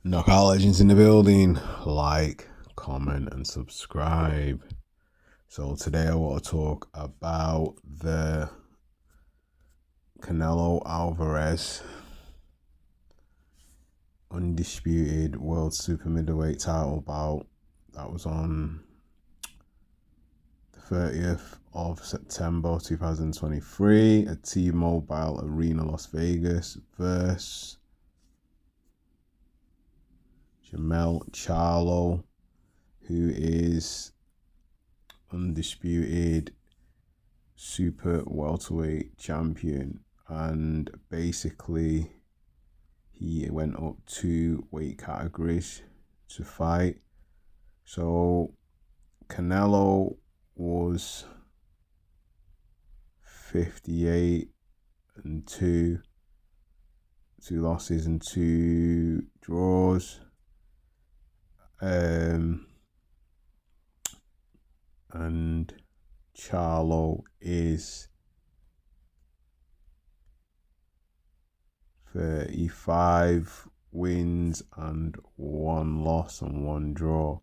Knockout Legends in the building. Like, comment, and subscribe. So today I want to talk about the Canelo Alvarez Undisputed World Super Middleweight title bout that was on the 30th of September 2023 at T-Mobile Arena, Las Vegas versus Charlo, who is undisputed super welterweight champion, and basically he went up 2 weight categories to fight. So Canelo was 58 and 2 losses and 2 draws. And Charlo is 35 wins and 1 loss and 1 draw.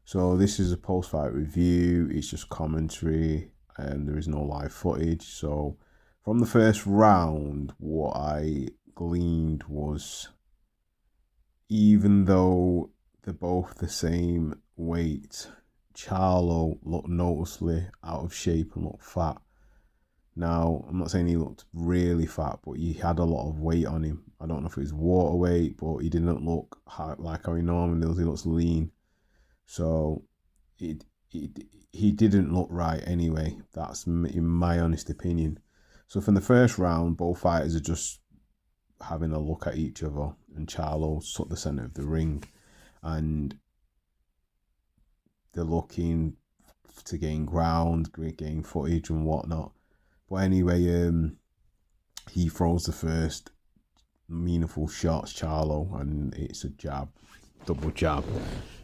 So this is a post-fight review. It's just commentary, and there is no live footage. So from the first round, what I gleaned was, even though they're both the same weight, Charlo looked noticeably out of shape and looked fat. Now, I'm not saying he looked really fat, but he had a lot of weight on him. I don't know if it was water weight, but he didn't look like how he normally does. He looks lean. So he didn't look right anyway. That's in my honest opinion. So from the first round, both fighters are just having a look at each other, and Charlo took the center of the ring, and they're looking to gain ground, gain footage and whatnot. But anyway, he throws the first meaningful shots, Charlo, and it's a jab, double jab.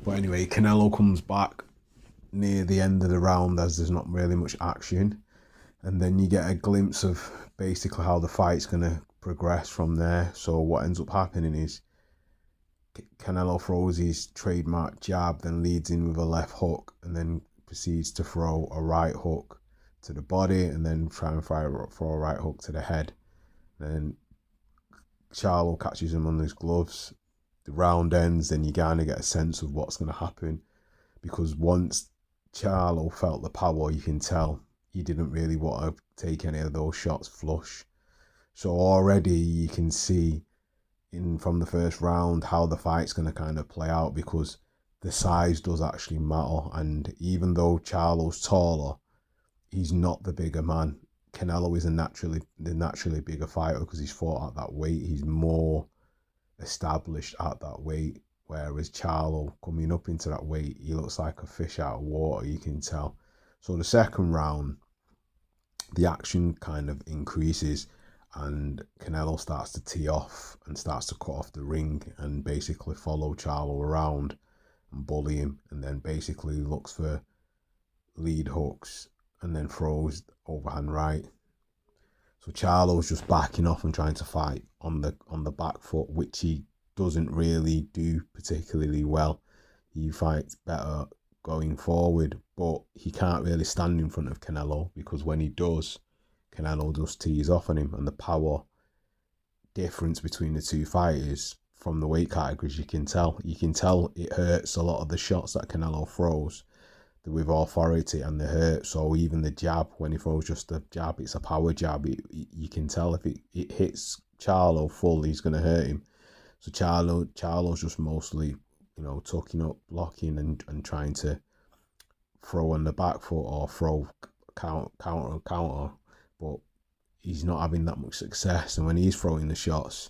But anyway, Canelo comes back near the end of the round as there's not really much action, and then you get a glimpse of basically how the fight's going to progress from there. So what ends up happening is Canelo throws his trademark jab, then leads in with a left hook, and then proceeds to throw a right hook to the body, and then try and throw a right hook to the head. Then Charlo catches him on his gloves. The round ends, then you kind of get a sense of what's going to happen, because once Charlo felt the power, you can tell he didn't really want to take any of those shots flush. So already you can see from the first round how the fight's going to kind of play out, because the size does actually matter. And even though Charlo's taller, he's not the bigger man. Canelo is the naturally bigger fighter because he's fought at that weight. He's more established at that weight, whereas Charlo, coming up into that weight, he looks like a fish out of water, you can tell. So the second round, the action kind of increases, and Canelo starts to tee off and starts to cut off the ring and basically follow Charlo around and bully him, and then basically looks for lead hooks and then throws overhand right. So Charlo's just backing off and trying to fight on the back foot, which he doesn't really do particularly well. He fights better going forward, but he can't really stand in front of Canelo, because when he does, Canelo just tees off on him. And the power difference between the two fighters from the weight categories, you can tell it hurts a lot of the shots that Canelo throws with authority, and they hurt. So even the jab, when he throws just a jab, it's a power jab. You can tell if it hits Charlo full, he's going to hurt him. So Charlo's just mostly, tucking up, blocking, and trying to throw on the back foot or throw counter, but he's not having that much success. And when he's throwing the shots,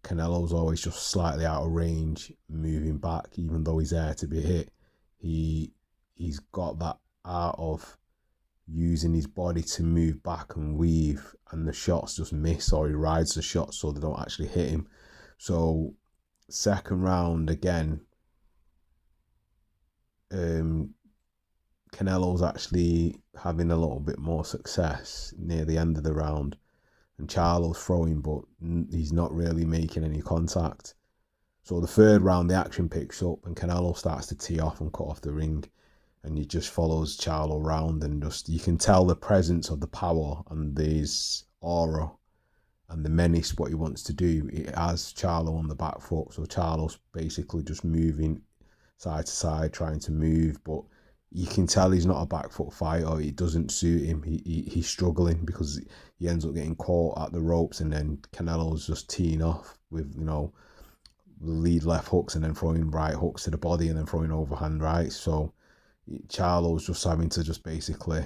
Canelo's always just slightly out of range, moving back, even though he's there to be hit. He's got that art of using his body to move back and weave, and the shots just miss, or he rides the shots so they don't actually hit him. So second round again, Canelo's actually having a little bit more success near the end of the round, and Charlo's throwing, but he's not really making any contact. So the third round, the action picks up and Canelo starts to tee off and cut off the ring. And he just follows Charlo around, and just you can tell the presence of the power and this aura and the menace, what he wants to do. It has Charlo on the back foot. So Charlo's basically just moving side to side, trying to move, but you can tell he's not a back foot fighter. It doesn't suit him. He's struggling because he ends up getting caught at the ropes, and then Canelo's just teeing off with, you know, lead left hooks and then throwing right hooks to the body and then throwing overhand rights. So Charlo's just having to just basically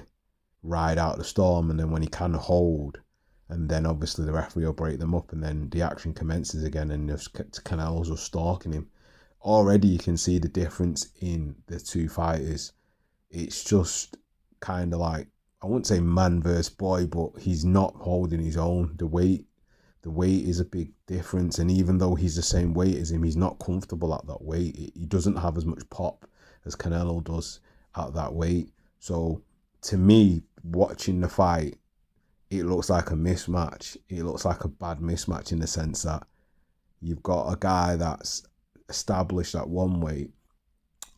ride out the storm, and then when he can hold, and then obviously the referee will break them up, and then the action commences again, and just Canelo's just stalking him. Already you can see the difference in the two fighters. It's just kind of like, I wouldn't say man versus boy, but he's not holding his own. The weight is a big difference, and even though he's the same weight as him, he's not comfortable at that weight. He doesn't have as much pop as Canelo does at that weight. So to me, watching the fight, it looks like a mismatch. It looks like a bad mismatch in the sense that you've got a guy that's established at one weight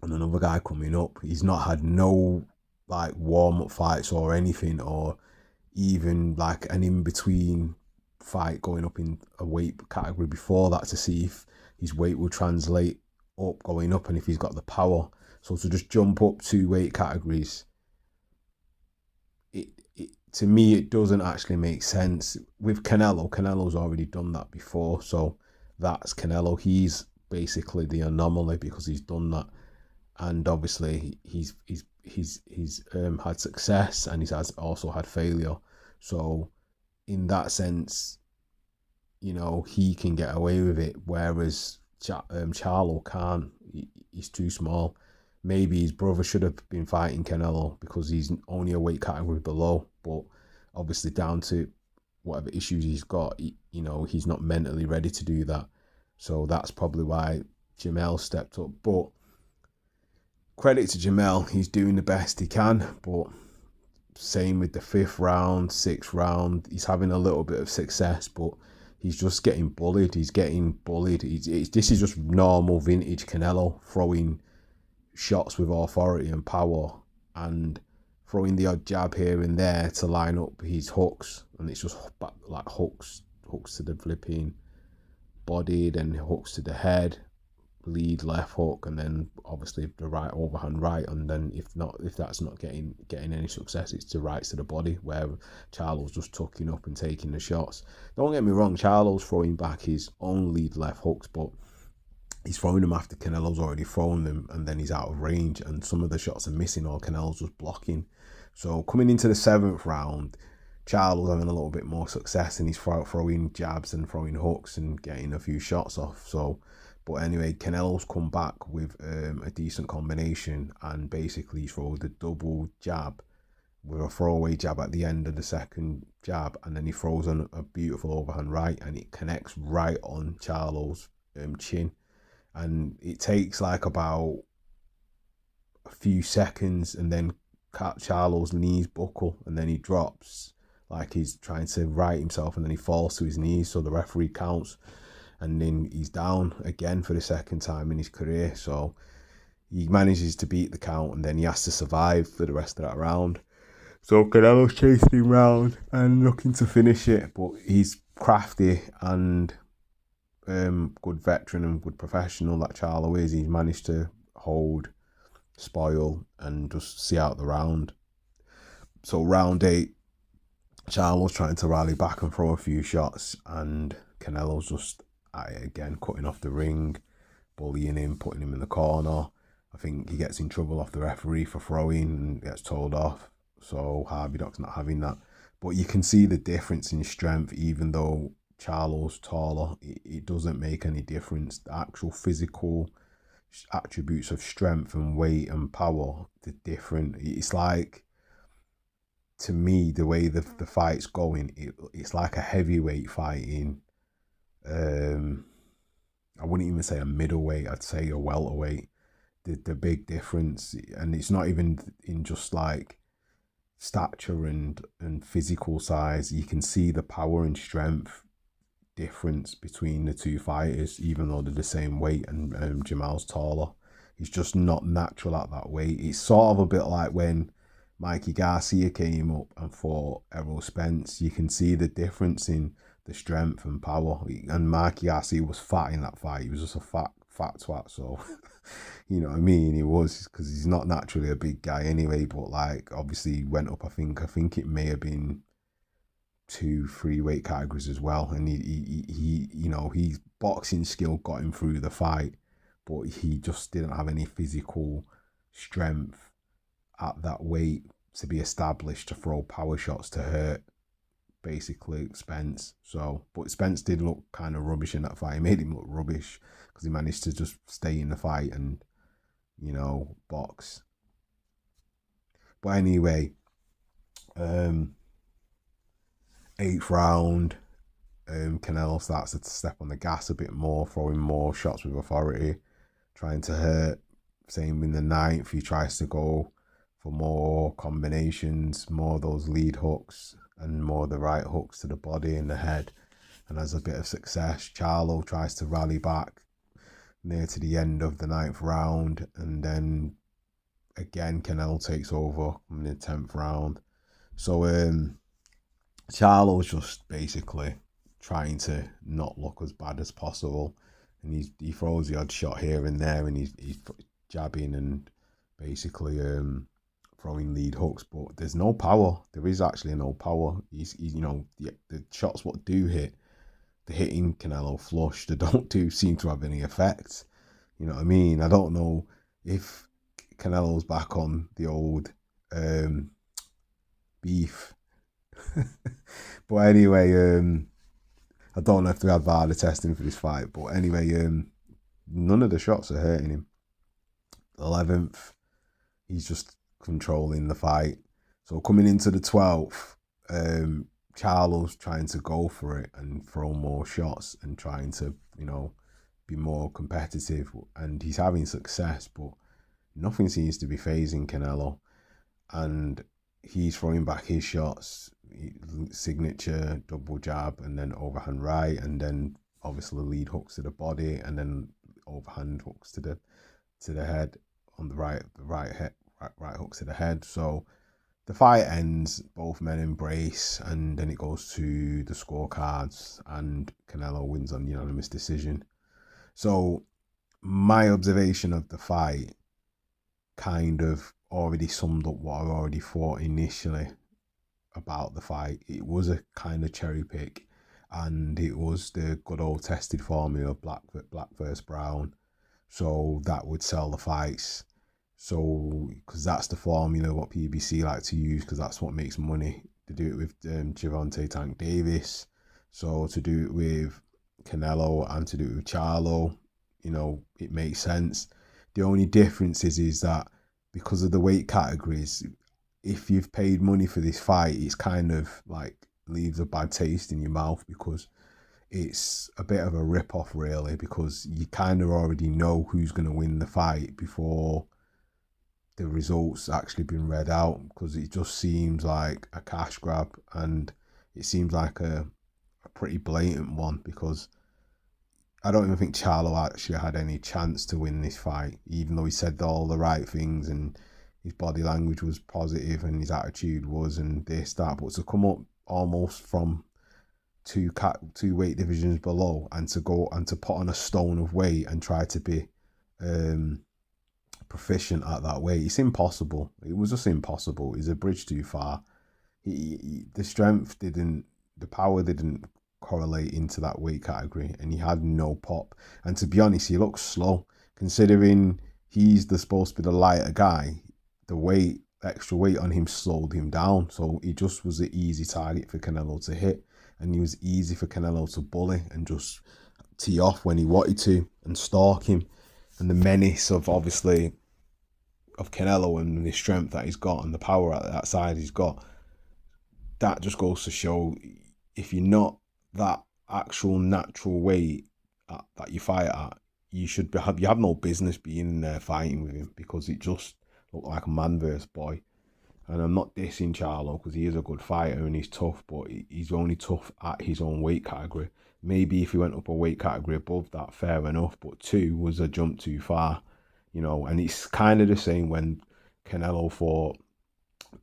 and another guy coming up. He's not had no like warm-up fights or anything, or even like an in-between fight going up in a weight category before that to see if his weight will translate up going up and if he's got the power. So to just jump up 2 weight categories, to me, it doesn't actually make sense. With Canelo's already done that before, so that's Canelo. He's basically the anomaly because he's done that, and obviously he's had success and he's also had failure. So in that sense, you know, he can get away with it, whereas Charlo can't. He's too small. Maybe his brother should have been fighting Canelo because he's only a weight category below, but obviously down to whatever issues he's got, you know, he's not mentally ready to do that. So that's probably why Jamel stepped up. But credit to Jamel, he's doing the best he can. But same with the 5th round, 6th round, he's having a little bit of success, but he's just getting bullied. He's getting bullied. This is just normal vintage Canelo, throwing shots with authority and power and throwing the odd jab here and there to line up his hooks, and it's just like hooks to the flipping body, then hooks to the head, lead left hook, and then obviously the right overhand right, and then if that's not getting any success, it's the rights to the body, where Charlo's just tucking up and taking the shots. Don't get me wrong, Charlo's throwing back his own lead left hooks, but he's throwing them after Canelo's already thrown them, and then he's out of range, and some of the shots are missing or Canelo's just blocking. So coming into the 7th round, Charlo's having a little bit more success, and he's throwing jabs and throwing hooks and getting a few shots off. So, but anyway, Canelo's come back with a decent combination, and basically throws the double jab with a throwaway jab at the end of the second jab, and then he throws on a beautiful overhand right, and it connects right on Charlo's chin. And it takes like about a few seconds, and then Charlo's knees buckle, and then he drops like he's trying to right himself, and then he falls to his knees, so the referee counts, and then he's down again for the 2nd time in his career. So he manages to beat the count, and then he has to survive for the rest of that round. So Canelo's chasing him round and looking to finish it, but he's crafty and good veteran and good professional that Charlo is. He's managed to hold, spoil, and just see out the round. So round 8, Charlo's trying to rally back and throw a few shots, and Canelo's just at it again, cutting off the ring, bullying him, putting him in the corner. I think he gets in trouble off the referee for throwing and gets told off. So Harvey Dock's not having that. But you can see the difference in strength, even though Charlo's taller, it doesn't make any difference. The actual physical attributes of strength and weight and power, they're different. It's like, to me, the way the fight's going, it's like a heavyweight fighting. I wouldn't even say a middleweight, I'd say a welterweight. The big difference, and it's not even in just like stature and physical size. You can see the power and strength difference between the two fighters, even though they're the same weight, and Jamal's taller. He's just not natural at that weight. It's sort of a bit like when Mikey Garcia came up and fought Errol Spence. You can see the difference in the strength and power. And Mikey Garcia was fat in that fight. He was just a fat twat. So, you know what I mean? He was, because he's not naturally a big guy anyway. But like, obviously, he went up. I think it may have been 2-3 weight categories as well. And he you know, his boxing skill got him through the fight, but he just didn't have any physical strength at that weight to be established to throw power shots to hurt basically Spence. So, but Spence did look kind of rubbish in that fight. He made him look rubbish because he managed to just stay in the fight and, you know, box. But anyway, 8th round, Canelo starts to step on the gas a bit more, throwing more shots with authority, trying to hurt. Same in the 9th, he tries to go for more combinations, more of those lead hooks and more of the right hooks to the body and the head, and has a bit of success. Charlo tries to rally back near to the end of the 9th round, and then again Canelo takes over in the 10th round. So Charlo's just basically trying to not look as bad as possible, and he throws the odd shot here and there, and he's jabbing and basically throwing lead hooks, but there's no power. There is actually no power. He's you know, the shots what do hit, they're hitting Canelo flush. They don't seem to have any effect. You know what I mean? I don't know if Canelo's back on the old beef. But anyway, I don't know if they had VAR testing for this fight, but anyway, none of the shots are hurting him. 11th, he's just controlling the fight. So coming into the 12th, Charlo's trying to go for it and throw more shots and trying to, you know, be more competitive, and he's having success, but nothing seems to be phasing Canelo, and he's throwing back his shots, signature double jab and then overhand right, and then obviously lead hooks to the body, and then overhand hooks to the head on the right hooks to the head. So the fight ends, both men embrace, and then it goes to the scorecards, and Canelo wins on unanimous decision. So my observation of the fight kind of already summed up what I already thought initially about the fight. It was a kind of cherry pick, and it was the good old tested formula of black versus brown. So that would sell the fights. So, because that's the formula what PBC like to use, because that's what makes money. To do it with Gervonta Tank Davis, so to do it with Canelo and to do it with Charlo, you know, it makes sense. The only difference is that because of the weight categories, if you've paid money for this fight, it's kind of like leaves a bad taste in your mouth, because it's a bit of a rip-off really, because you kind of already know who's going to win the fight before the results actually been read out, because it just seems like a cash grab, and it seems like a pretty blatant one, because I don't even think Charlo actually had any chance to win this fight, even though he said all the right things and his body language was positive and his attitude was, and this, that. But to come up almost from two weight divisions below and to go and to put on a stone of weight and try to be proficient at that weight, it's impossible. It was just impossible. It's a bridge too far. The strength didn't, the power didn't correlate into that weight category, and he had no pop. And to be honest, he looks slow, considering he's supposed to be the lighter guy. The extra weight on him slowed him down, so he just was an easy target for Canelo to hit, and he was easy for Canelo to bully and just tee off when he wanted to and stalk him. And the menace of obviously of Canelo and the strength that he's got and the power at that side he's got, that just goes to show, if you're not that actual natural weight that you fight at, you have no business being in there fighting with him, because it just looked like a man versus boy. And I'm not dissing Charlo because he is a good fighter and he's tough, but he's only tough at his own weight category. Maybe if he went up a weight category above that, fair enough. But 2 was a jump too far, you know. And it's kind of the same when Canelo fought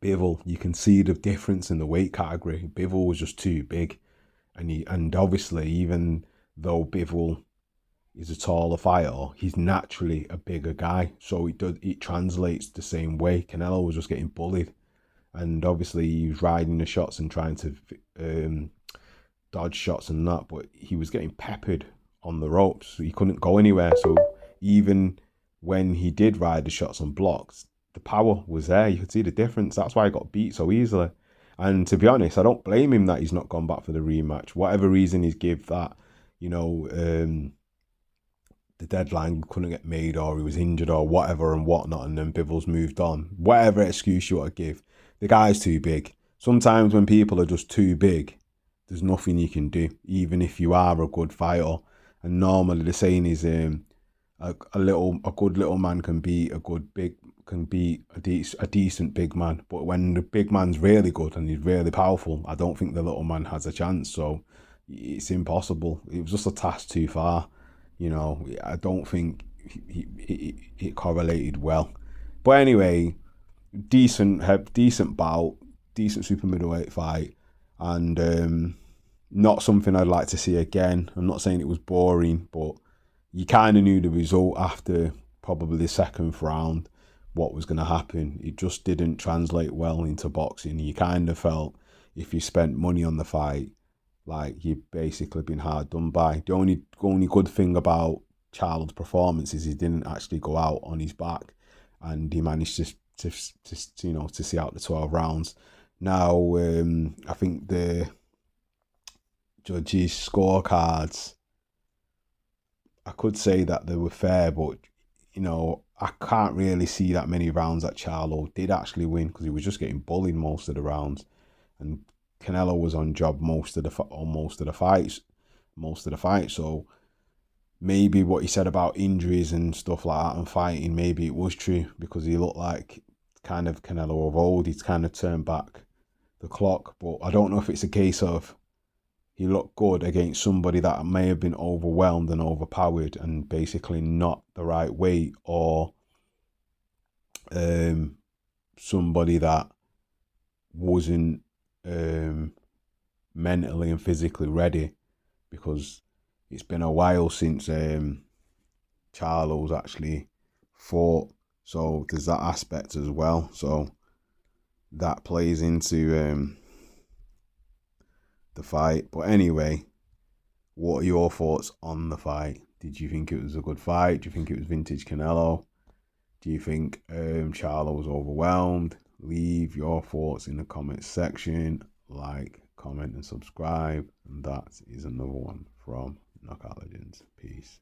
Bivol. You can see the difference in the weight category. Bivol was just too big, and obviously even though Bivol is a taller fighter, he's naturally a bigger guy, so it translates the same way. Canelo was just getting bullied, and obviously he was riding the shots and trying to dodge shots and that, but he was getting peppered on the ropes. So he couldn't go anywhere. So even when he did ride the shots and blocks, the power was there. You could see the difference. That's why he got beat so easily. And to be honest, I don't blame him that he's not gone back for the rematch. Whatever reason he's give that, you know, the deadline couldn't get made or he was injured or whatever and whatnot, and then Bivol's moved on. Whatever excuse you want to give, the guy's too big. Sometimes when people are just too big, there's nothing you can do, even if you are a good fighter. And normally the saying is, a good little man can beat a decent big man. But when the big man's really good and he's really powerful, I don't think the little man has a chance. So it's impossible. It was just a task too far. You know, I don't think it correlated well. But anyway, decent bout, decent super middleweight fight, and not something I'd like to see again. I'm not saying it was boring, but you kind of knew the result after probably the second round, what was going to happen. It just didn't translate well into boxing. You kind of felt if you spent money on the fight, like you've basically been hard done by. The only good thing about Charlo's performance is he didn't actually go out on his back, and he managed to see out the 12 rounds. Now, I think the judges' scorecards, I could say that they were fair, but you know, I can't really see that many rounds that Charlo did actually win because he was just getting bullied most of the rounds, and Canelo was on job most of the fights. So maybe what he said about injuries and stuff like that and fighting, maybe it was true because he looked like kind of Canelo of old. He's kind of turned back the clock, but I don't know if it's a case of he looked good against somebody that may have been overwhelmed and overpowered and basically not the right weight, or somebody that wasn't mentally and physically ready, because it's been a while since Charlo's actually fought. So there's that aspect as well. So that plays into the fight. But anyway, what are your thoughts on the fight? Did you think it was a good fight? Do you think it was vintage Canelo? Do you think Charlo was overwhelmed? Leave your thoughts in the comments section. Like, comment and subscribe. And that is another one from Knockout Legends. Peace.